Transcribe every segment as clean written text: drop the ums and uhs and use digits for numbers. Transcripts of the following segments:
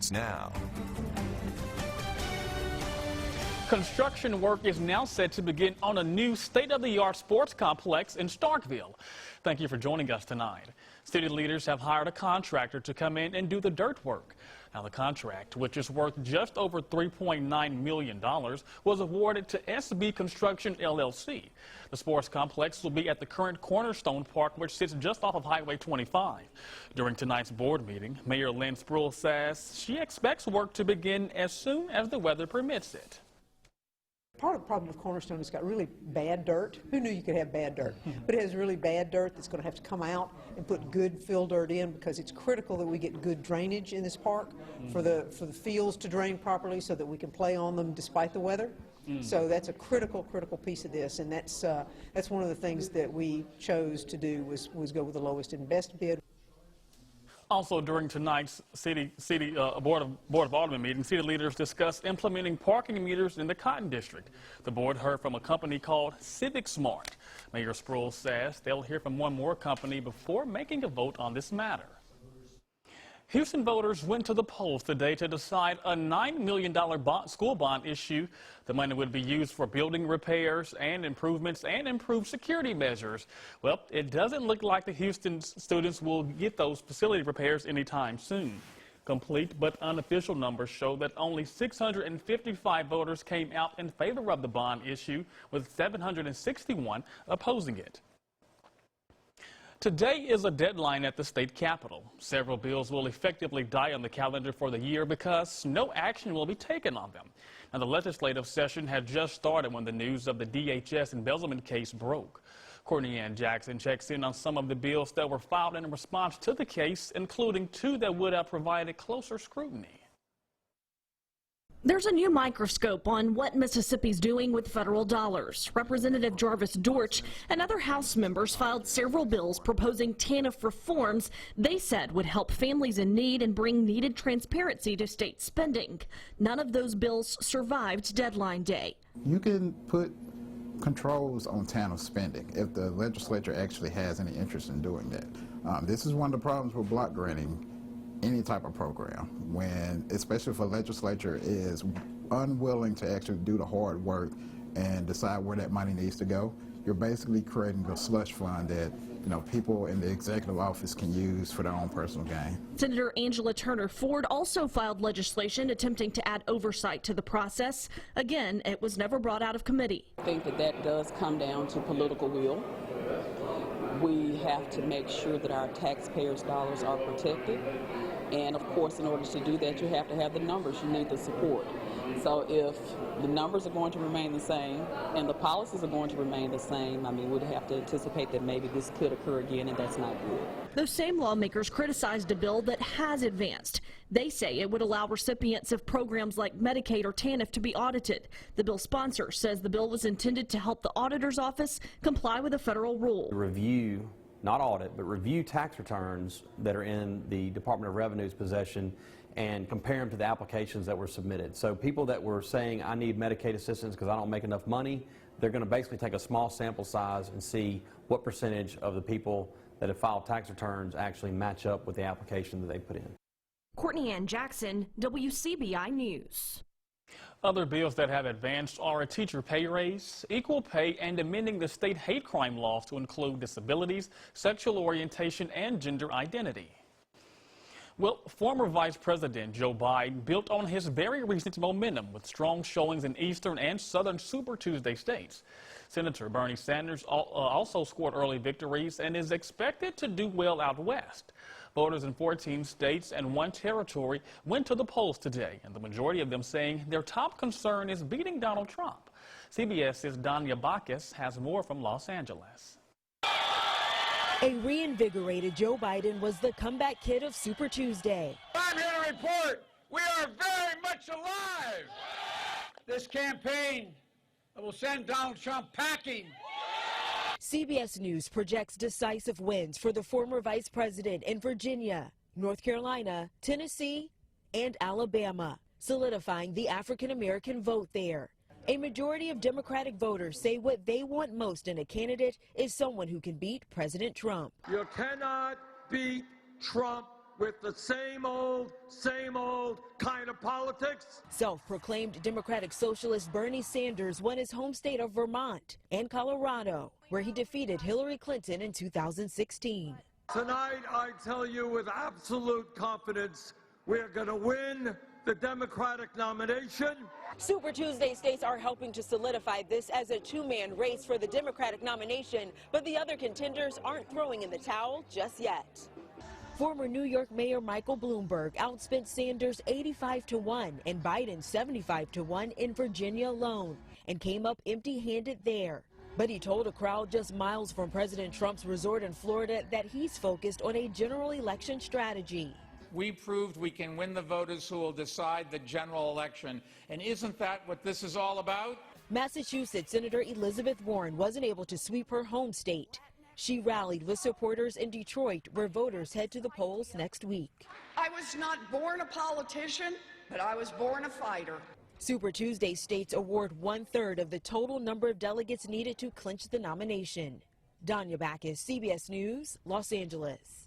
starts now. Construction work is now set to begin on a new state-of-the-art sports complex in Starkville. Thank you for joining us tonight. City leaders have hired a contractor to come in and do the dirt work. Now, the contract, which is worth just over $3.9 million, was awarded to SB Construction, LLC. The sports complex will be at the current Cornerstone Park, which sits just off of Highway 25. During tonight's board meeting, Mayor Lynn Spruill says she expects work to begin as soon as the weather permits it. Part of the problem with Cornerstone is it's got really bad dirt. Who knew you could have bad dirt? But it has really bad dirt that's going to have to come out and put good fill dirt in, because it's critical that we get good drainage in this park for the fields to drain properly so that we can play on them despite the weather. So that's a critical piece of this, and that's one of the things that we chose to do was go with the lowest and best bid. Also, during tonight's Board of Aldermen meeting, city leaders discussed implementing parking meters in the Cotton District. The board heard from a company called Civic Smart. Mayor Spruill says they'll hear from one more company before making a vote on this matter. Houston voters went to the polls today to decide a $9 million school bond issue. The money would be used for building repairs and improvements and improved security measures. Well, it doesn't look like the Houston students will get those facility repairs anytime soon. Complete but unofficial numbers show that only 655 voters came out in favor of the bond issue, with 761 opposing it. Today is a deadline at the state capitol. Several bills will effectively die on the calendar for the year because no action will be taken on them. Now, the legislative session had just started when the news of the DHS embezzlement case broke. Courtney Ann Jackson checks in on some of the bills that were filed in response to the case, including two that would have provided closer scrutiny. There's a new microscope on what Mississippi's doing with federal dollars. Representative Jarvis Dortch and other House members filed several bills proposing TANF reforms they said would help families in need and bring needed transparency to state spending. None of those bills survived deadline day. You can put controls on TANF spending if the legislature actually has any interest in doing that. This is one of the problems with block granting any type of program, when especially if a legislature is unwilling to actually do the hard work and decide where that money needs to go. You're basically creating a slush fund that people in the executive office can use for their own personal gain. Senator Angela Turner Ford also filed legislation attempting to add oversight to the process. Again, it was never brought out of committee. I think that does come down to political will. We have to make sure that our taxpayers' dollars are protected. And of course, in order to do that, you have to have the numbers. You need the support. So if the numbers are going to remain the same and the policies are going to remain the same, I mean, we'd have to anticipate that maybe this could occur again, and that's not good. Those same lawmakers criticized a bill that has advanced. They say it would allow recipients of programs like Medicaid or TANF to be audited. The bill sponsor says the bill was intended to help the auditor's office comply with a federal rule. Review, not audit, but review tax returns that are in the Department of Revenue's possession and compare them to the applications that were submitted. So people that were saying, I need Medicaid assistance because I don't make enough money, they're going to basically take a small sample size and see what percentage of the people that have filed tax returns actually match up with the application that they put in. Courtney Ann Jackson, WCBI News. Other bills that have advanced are a teacher pay raise, equal pay, and amending the state hate crime laws to include disabilities, sexual orientation, and gender identity. Well, former Vice President Joe Biden built on his very recent momentum with strong showings in eastern and southern Super Tuesday states. Senator Bernie Sanders also scored early victories and is expected to do well out west. Voters in 14 states and one territory went to the polls today, and the majority of them saying their top concern is beating Donald Trump. CBS's Danya Bacchus has more from Los Angeles. A reinvigorated Joe Biden was the comeback kid of Super Tuesday. I'm here to report we are very much alive. This campaign will send Donald Trump packing. CBS News projects decisive wins for the former vice president in Virginia, North Carolina, Tennessee, and Alabama, solidifying the African-American vote there. A majority of Democratic voters say what they want most in a candidate is someone who can beat President Trump. You cannot beat Trump with the same old kind of politics? Self-proclaimed Democratic Socialist Bernie Sanders won his home state of Vermont and Colorado, where he defeated Hillary Clinton in 2016. Tonight, I tell you with absolute confidence, we're going to win the Democratic nomination. Super Tuesday states are helping to solidify this as a two-man race for the Democratic nomination, but the other contenders aren't throwing in the towel just yet. Former New York Mayor Michael Bloomberg outspent Sanders 85-1 and Biden 75-1 in Virginia alone and came up empty-handed there. But he told a crowd just miles from President Trump's resort in Florida that he's focused on a general election strategy. We proved we can win the voters who will decide the general election. And isn't that what this is all about? Massachusetts Senator Elizabeth Warren wasn't able to sweep her home state. She rallied with supporters in Detroit, where voters head to the polls next week. I was not born a politician, but I was born a fighter. Super Tuesday states award 1/3 of the total number of delegates needed to clinch the nomination. Danya Backus, CBS News, Los Angeles.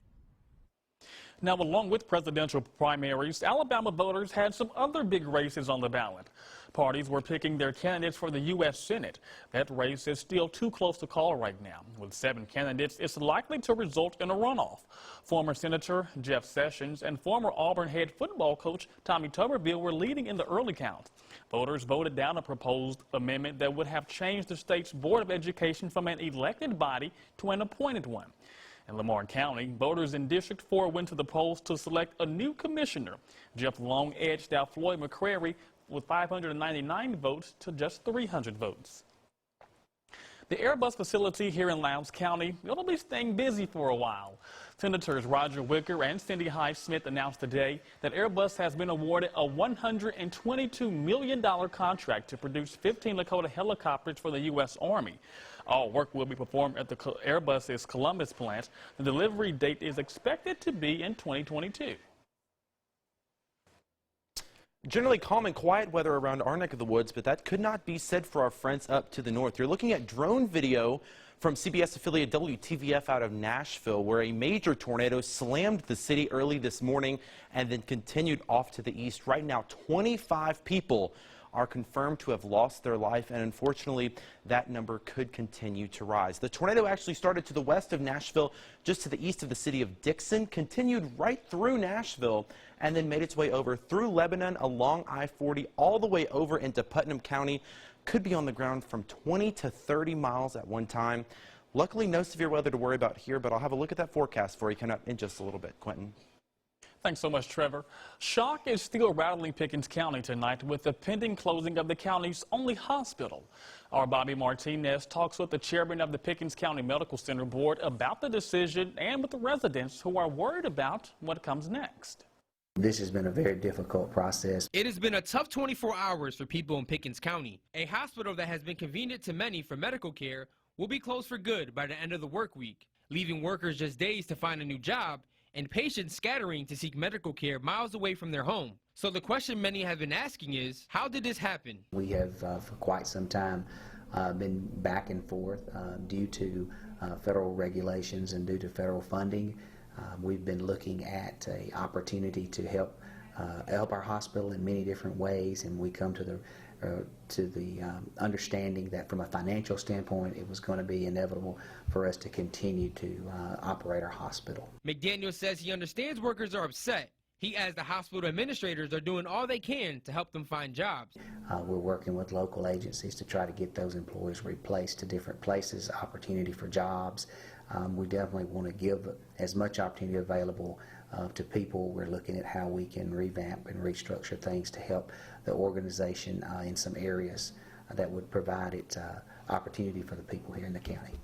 Now, along with presidential primaries, Alabama voters had some other big races on the ballot. Parties were picking their candidates for the U.S. Senate. That race is still too close to call right now. With 7 candidates, it's likely to result in a runoff. Former Senator Jeff Sessions and former Auburn head football coach Tommy Tuberville were leading in the early count. Voters voted down a proposed amendment that would have changed the state's Board of Education from an elected body to an appointed one. In Lamar County, voters in District 4 went to the polls to select a new commissioner. Jeff Long edged out Floyd McCrary with 599 votes to just 300 votes. The Airbus facility here in Lowndes County, it'll be staying busy for a while. Senators Roger Wicker and Cindy Hyde-Smith announced today that Airbus has been awarded a $122 million contract to produce 15 Lakota helicopters for the U.S. Army. All work will be performed at the Airbus's Columbus plant. The delivery date is expected to be in 2022. Generally calm and quiet weather around our neck of the woods, but that could not be said for our friends up to the north. You're looking at drone video from CBS affiliate WTVF out of Nashville, where a major tornado slammed the city early this morning and then continued off to the east. Right now, 25 people are confirmed to have lost their life, and unfortunately, that number could continue to rise. The tornado actually started to the west of Nashville, just to the east of the city of Dixon, continued right through Nashville, and then made its way over through Lebanon, along I-40, all the way over into Putnam County. Could be on the ground from 20 to 30 miles at one time. Luckily, no severe weather to worry about here, but I'll have a look at that forecast for you coming up in just a little bit. Quentin. Thanks so much, Trevor. Shock is still rattling Pickens County tonight with the pending closing of the county's only hospital. Our Bobby Martinez talks with the chairman of the Pickens County Medical Center Board about the decision and with the residents who are worried about what comes next. This has been a very difficult process. It has been a tough 24 hours for people in Pickens County. A hospital that has been convenient to many for medical care will be closed for good by the end of the work week, leaving workers just days to find a new job and patients scattering to seek medical care miles away from their home. So the question many have been asking is, how did this happen? We have for quite some time been back and forth due to federal regulations and due to federal funding. We've been looking at an opportunity to help our hospital in many different ways, and we come to the understanding that from a financial standpoint, it was going to be inevitable for us to continue to operate our hospital. McDaniel says he understands workers are upset. He adds the hospital administrators are doing all they can to help them find jobs. We're working with local agencies to try to get those employees replaced to different places, opportunity for jobs. We definitely want to give as much opportunity available to people. We're looking at how we can revamp and restructure things to help the organization in some areas that would provide it opportunity for the people here in the county.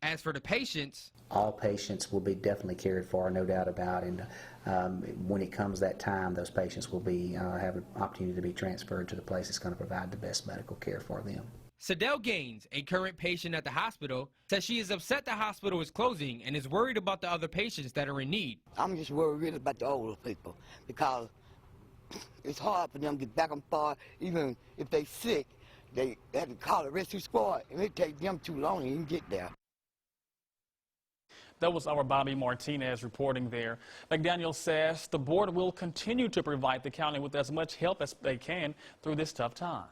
As for the patients, all patients will be definitely cared for, no doubt about it. And when it comes that time, those patients will be have an opportunity to be transferred to the place that's going to provide the best medical care for them. Sadell Gaines, a current patient at the hospital, says she is upset the hospital is closing and is worried about the other patients that are in need. I'm just worried really about the older people because it's hard for them to get back and forth. Even if they're sick, they have to call a rescue squad, and it takes them too long to even get there. That was our Bobby Martinez reporting there. McDaniel says the board will continue to provide the county with as much help as they can through this tough time.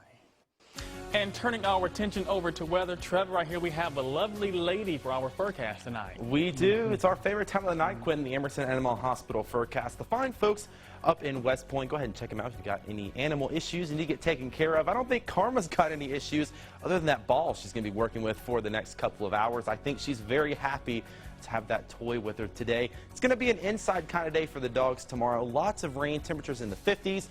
And turning our attention over to weather, Trevor, right here we have a lovely lady for our forecast tonight. We do. It's our favorite time of the night, Quinn, the Emerson Animal Hospital forecast. The fine folks up in West Point, go ahead and check them out if you've got any animal issues and you get taken care of. I don't think Karma's got any issues other than that ball she's going to be working with for the next couple of hours. I think she's very happy to have that toy with her today. It's going to be an inside kind of day for the dogs tomorrow. Lots of rain, temperatures in the 50s.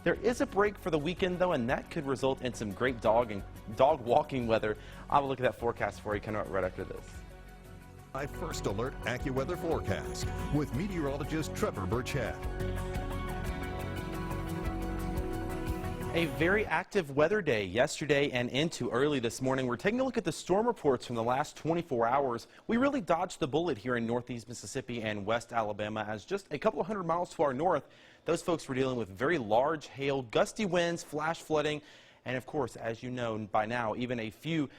There is a break for the weekend, though, and that could result in some great dog walking weather. I'll look at that forecast for you coming up right after this. My First Alert AccuWeather forecast with meteorologist Trevor Burchett. A very active weather day yesterday and into early this morning. We're taking a look at the storm reports from the last 24 hours. We really dodged the bullet here in northeast Mississippi and west Alabama, as just a couple of hundred miles to our north, those folks were dealing with very large hail, gusty winds, flash flooding, and of course, as you know by now, even a few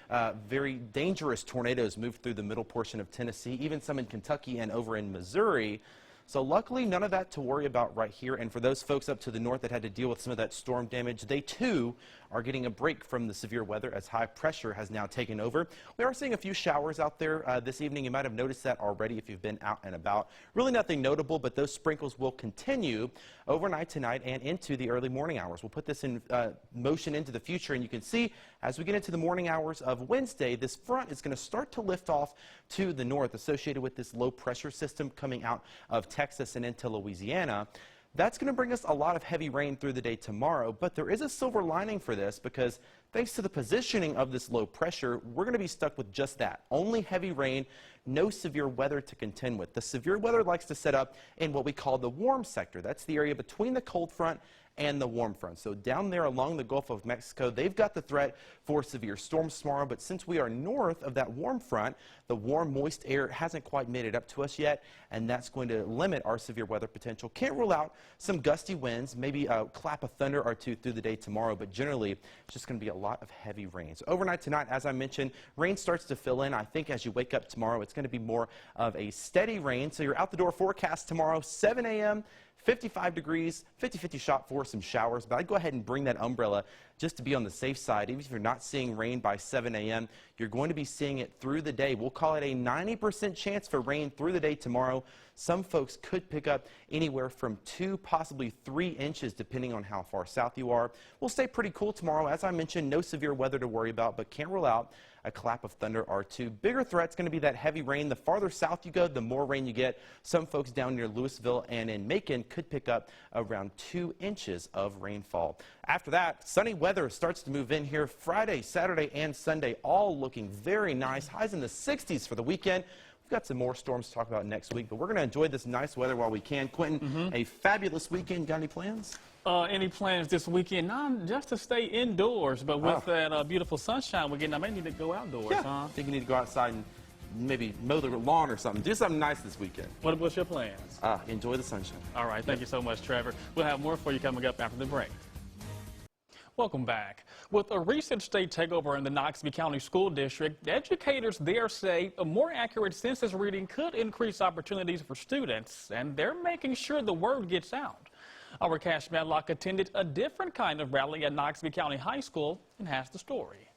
very dangerous tornadoes moved through the middle portion of Tennessee, even some in Kentucky and over in Missouri. So luckily, none of that to worry about right here. And for those folks up to the north that had to deal with some of that storm damage, they too are getting a break from the severe weather as high pressure has now taken over. We are seeing a few showers out there this evening. You might have noticed that already if you've been out and about. Really nothing notable, but those sprinkles will continue overnight tonight and into the early morning hours. We'll put this in motion into the future, and you can see as we get into the morning hours of Wednesday, this front is going to start to lift off to the north associated with this low pressure system coming out of Texas and into Louisiana. That's going to bring us a lot of heavy rain through the day tomorrow, but there is a silver lining for this because thanks to the positioning of this low pressure, we're going to be stuck with just that. Only heavy rain, no severe weather to contend with. The severe weather likes to set up in what we call the warm sector. That's the area between the cold front and the warm front. So down there along the Gulf of Mexico, they've got the threat for severe storms tomorrow. But since we are north of that warm front, the warm, moist air hasn't quite made it up to us yet, and that's going to limit our severe weather potential. Can't rule out some gusty winds, maybe a clap of thunder or two through the day tomorrow, but generally it's just going to be a lot of heavy rain. So overnight tonight, as I mentioned, rain starts to fill in. I think as you wake up tomorrow, it's going to be more of a steady rain. So your out the door forecast tomorrow, 7 a.m., 55 degrees, 50-50 shot for some showers, but I'd go ahead and bring that umbrella just to be on the safe side. Even if you're not seeing rain by 7 a.m., you're going to be seeing it through the day. We'll call it a 90% chance for rain through the day tomorrow. Some folks could pick up anywhere from 2, possibly 3 inches, depending on how far south you are. We'll stay pretty cool tomorrow. As I mentioned, no severe weather to worry about, but can't rule out a clap of thunder or two. Bigger threat's going to be that heavy rain. The farther south you go, the more rain you get. Some folks down near Louisville and in Macon could pick up around 2 inches of rainfall. After that, sunny weather starts to move in here Friday, Saturday, and Sunday, all looking very nice. Highs in the 60s for the weekend. We've got some more storms to talk about next week, but we're going to enjoy this nice weather while we can. Quentin, a fabulous weekend. Got any plans? Any plans this weekend? Not just to stay indoors, but with that beautiful sunshine we're getting, I may need to go outdoors. Yeah. I think you need to go outside and maybe mow the lawn or something. Do something nice this weekend. What's your plans? Enjoy the sunshine. All right. Thank you so much, Trevor. We'll have more for you coming up after the break. Welcome back. With a recent state takeover in the Knoxville County School District, educators there say a more accurate census reading could increase opportunities for students, and they're making sure the word gets out. Our Cash Matlock attended a different kind of rally at Knoxville County High School and has the story.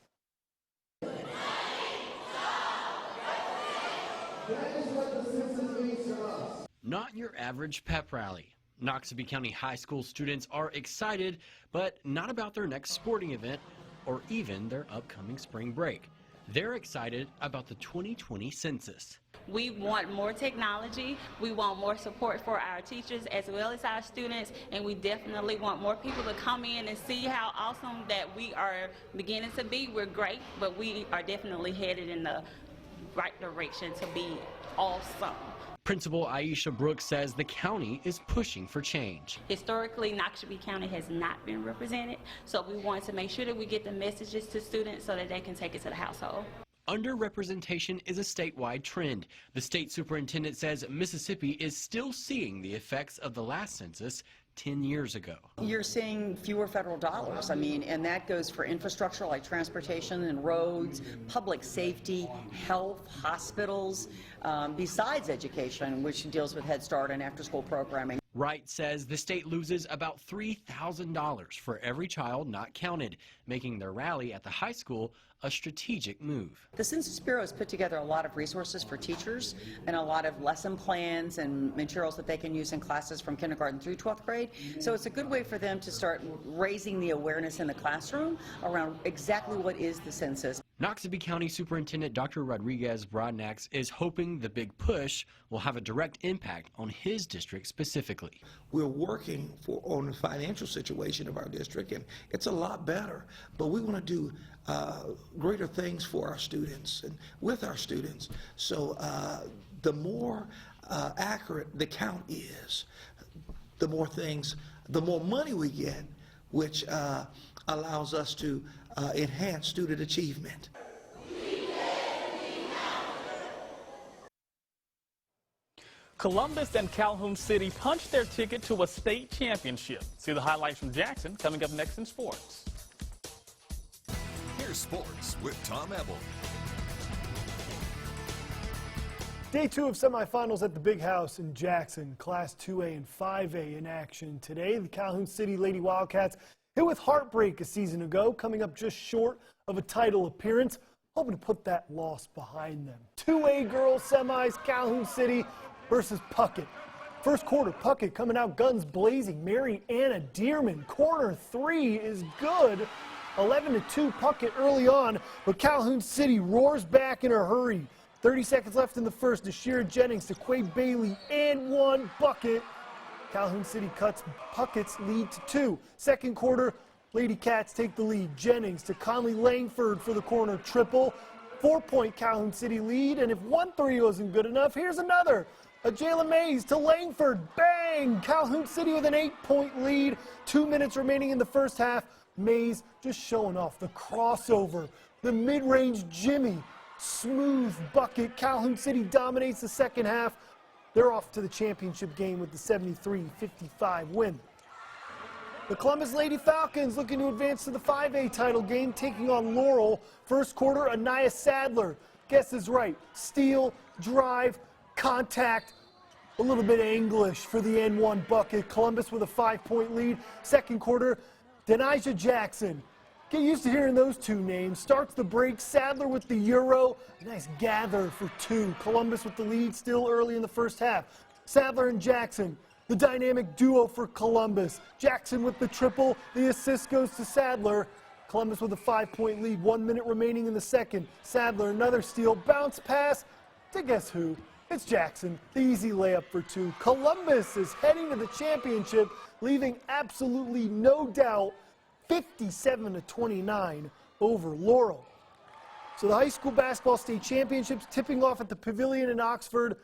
Not your average pep rally. Knoxville County High School students are excited, but not about their next sporting event or even their upcoming spring break. They're excited about the 2020 census. We want more technology, we want more support for our teachers as well as our students, and we definitely want more people to come in and see how awesome that we are beginning to be. We're great, but we are definitely headed in the right direction to be awesome. Principal Aisha Brooks says the county is pushing for change. Historically, Knoxville County has not been represented, so we want to make sure that we get the messages to students so that they can take it to the household. Underrepresentation is a statewide trend. The state superintendent says Mississippi is still seeing the effects of the last census 10 years ago. You're seeing fewer federal dollars. I mean, and that goes for infrastructure like transportation and roads, public safety, health, hospitals, besides education, which deals with Head Start and after-school programming. Wright says the state loses about $3,000 for every child not counted, making their rally at the high school a strategic move. The Census Bureau has put together a lot of resources for teachers and a lot of lesson plans and materials that they can use in classes from kindergarten through 12th grade. So it's a good way for them to start raising the awareness in the classroom around exactly what is the census. Noxubee County Superintendent Dr. Rodriguez Brodnax is hoping the big push will have a direct impact on his district specifically. We're working on the financial situation of our district, and it's a lot better, but we want to do greater things for our students and with our students. So the more accurate the count is, the more money we get, which allows us to enhance student achievement. Columbus and Calhoun City punched their ticket to a state championship. See the highlights from Jackson coming up next in sports. Here's sports with Tom Ebel. Day 2 of semifinals at the Big House in Jackson. Class 2A and 5A in action today. The Calhoun City Lady Wildcats hit with heartbreak a season ago, coming up just short of a title appearance, hoping to put that loss behind them. 2A girls semis, Calhoun City versus Puckett. First quarter, Puckett coming out guns blazing. Mary Anna Dearman, corner 3 is good. 11-2 Puckett early on, but Calhoun City roars back in a hurry. 30 seconds left in the first. Deshira Jennings to Quay Bailey and 1 bucket. Calhoun City cuts Puckett's lead to 2. Second quarter, Lady Cats take the lead. Jennings to Conley Langford for the corner triple. 4-point Calhoun City lead, and if 1 3 wasn't good enough, here's another. A Jayla Mays to Langford. Bang! Calhoun City with an 8-point lead. 2 minutes remaining in the first half. Mays just showing off the crossover. The mid-range Jimmy. Smooth bucket. Calhoun City dominates the second half. They're off to the championship game with the 73-55 win. The Columbus Lady Falcons looking to advance to the 5A title game, taking on Laurel. First quarter, Anaya Sadler. Guess is right. Steal, drive, contact, a little bit of English for the N1 bucket. Columbus with a 5-point lead. Second quarter, Denijah Jackson. Get used to hearing those two names. Starts the break. Sadler with the Euro. Nice gather for 2. Columbus with the lead still early in the first half. Sadler and Jackson, the dynamic duo for Columbus. Jackson with the triple. The assist goes to Sadler. Columbus with a 5-point lead. 1 minute remaining in the second. Sadler, another steal. Bounce pass to guess who? It's Jackson. The easy layup for 2. Columbus is heading to the championship, leaving absolutely no doubt 57-29 over Laurel. So the high school basketball state championships tipping off at the Pavilion in Oxford.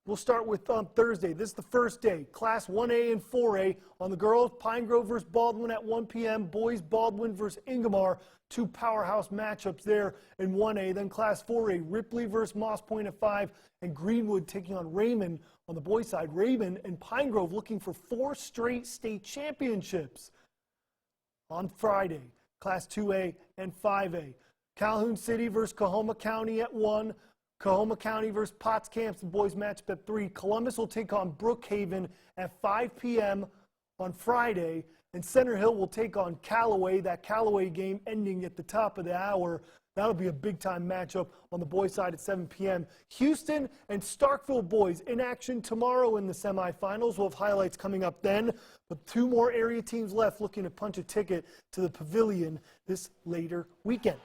We'll start with on Thursday. This is the first day. Class 1A and 4A. On the girls, Pine Grove versus Baldwin at 1 p.m. Boys, Baldwin versus Ingomar. 2 powerhouse matchups there in 1A. Then Class 4A, Ripley versus Moss Point at 5. And Greenwood taking on Raymond on the boys' side. Raymond and Pine Grove looking for 4 straight state championships. On Friday, Class 2A and 5A. Calhoun City versus Coahoma County at 1. Coahoma County versus Potts Camps, the boys matchup at 3. Columbus will take on Brookhaven at 5 p.m. on Friday. And Center Hill will take on Callaway. That Callaway game ending at the top of the hour. That'll be a big-time matchup on the boys' side at 7 p.m. Houston and Starkville boys in action tomorrow in the semifinals. We'll have highlights coming up then. But 2 more area teams left looking to punch a ticket to the Pavilion this later weekend.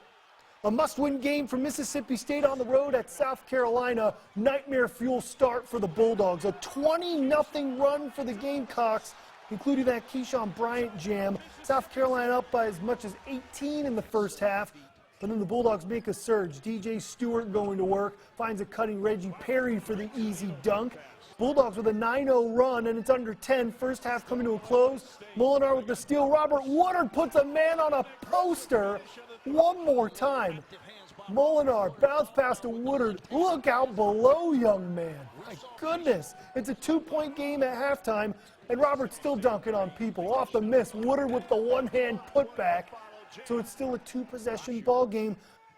A must-win game for Mississippi State on the road at South Carolina. Nightmare fuel start for the Bulldogs. A 20-0 run for the Gamecocks, including that Keyshawn Bryant jam. South Carolina up by as much as 18 in the first half. But then the Bulldogs make a surge. DJ Stewart going to work, finds a cutting Reggie Perry for the easy dunk. Bulldogs with a 9-0 run, and it's under 10. First half coming to a close. Molinar with the steal. Robert Woodard puts a man on a poster one more time. Molinar, bounce pass to Woodard. Look out below, young man. My goodness. It's a 2-point game at halftime, and Robert's still dunking on people. Off the miss, Woodard with the one-hand putback. So it's still a 2-possession ball game.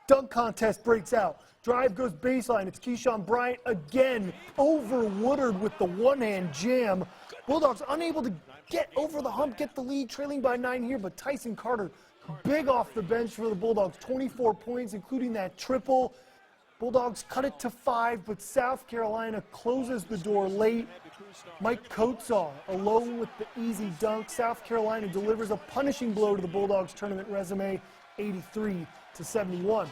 Dunk contest breaks out. Drive goes baseline. It's Keyshawn Bryant again over Woodard with the one-hand jam. Bulldogs unable to get over the hump, get the lead, trailing by 9 here, but Tyson Carter big off the bench for the Bulldogs, 24 points, including that triple. Bulldogs cut it to 5, but South Carolina closes the door late. Mike Kotsar alone with the easy dunk. South Carolina delivers a punishing blow to the Bulldogs' tournament resume, 83-71.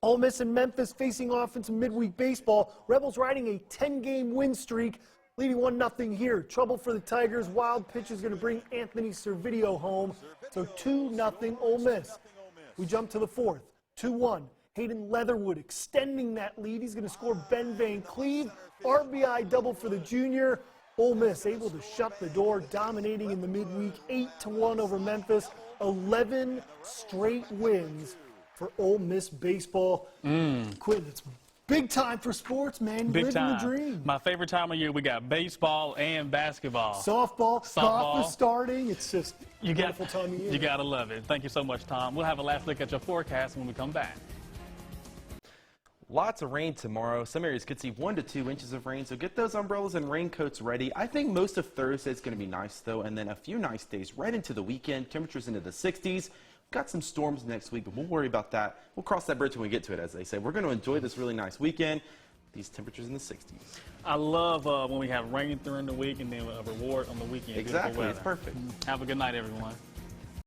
Ole Miss and Memphis facing off in some midweek baseball. Rebels riding a 10-game win streak, leading 1-0 here. Trouble for the Tigers. Wild pitch is going to bring Anthony Servideo home. So 2-0 Ole Miss. We jump to the 4th, 2-1. Hayden Leatherwood extending that lead. He's going to score Ben Van Cleve. RBI double for the junior. Ole Miss able to shut the door, dominating in the midweek, 8-1 over Memphis. 11 straight wins for Ole Miss baseball. Quinn, it's big time for sports, man. Big Living time. the dream. My favorite time of year, we got baseball and basketball. Softball. Golf is starting. It's just a wonderful time of year. You got to love it. Thank you so much, Tom. We'll have a last look at your forecast when we come back. Lots of rain tomorrow. Some areas could see 1 to 2 inches of rain, so get those umbrellas and raincoats ready. I think most of Thursday is going to be nice, though, and then a few nice days right into the weekend. Temperatures into the 60s. Got some storms next week, but we'll worry about that. We'll cross that bridge when we get to it, as they say. We're going to enjoy this really nice weekend. These temperatures in the 60s. I love when we have rain during the week and then a reward on the weekend. Exactly. It's perfect. Have a good night, everyone.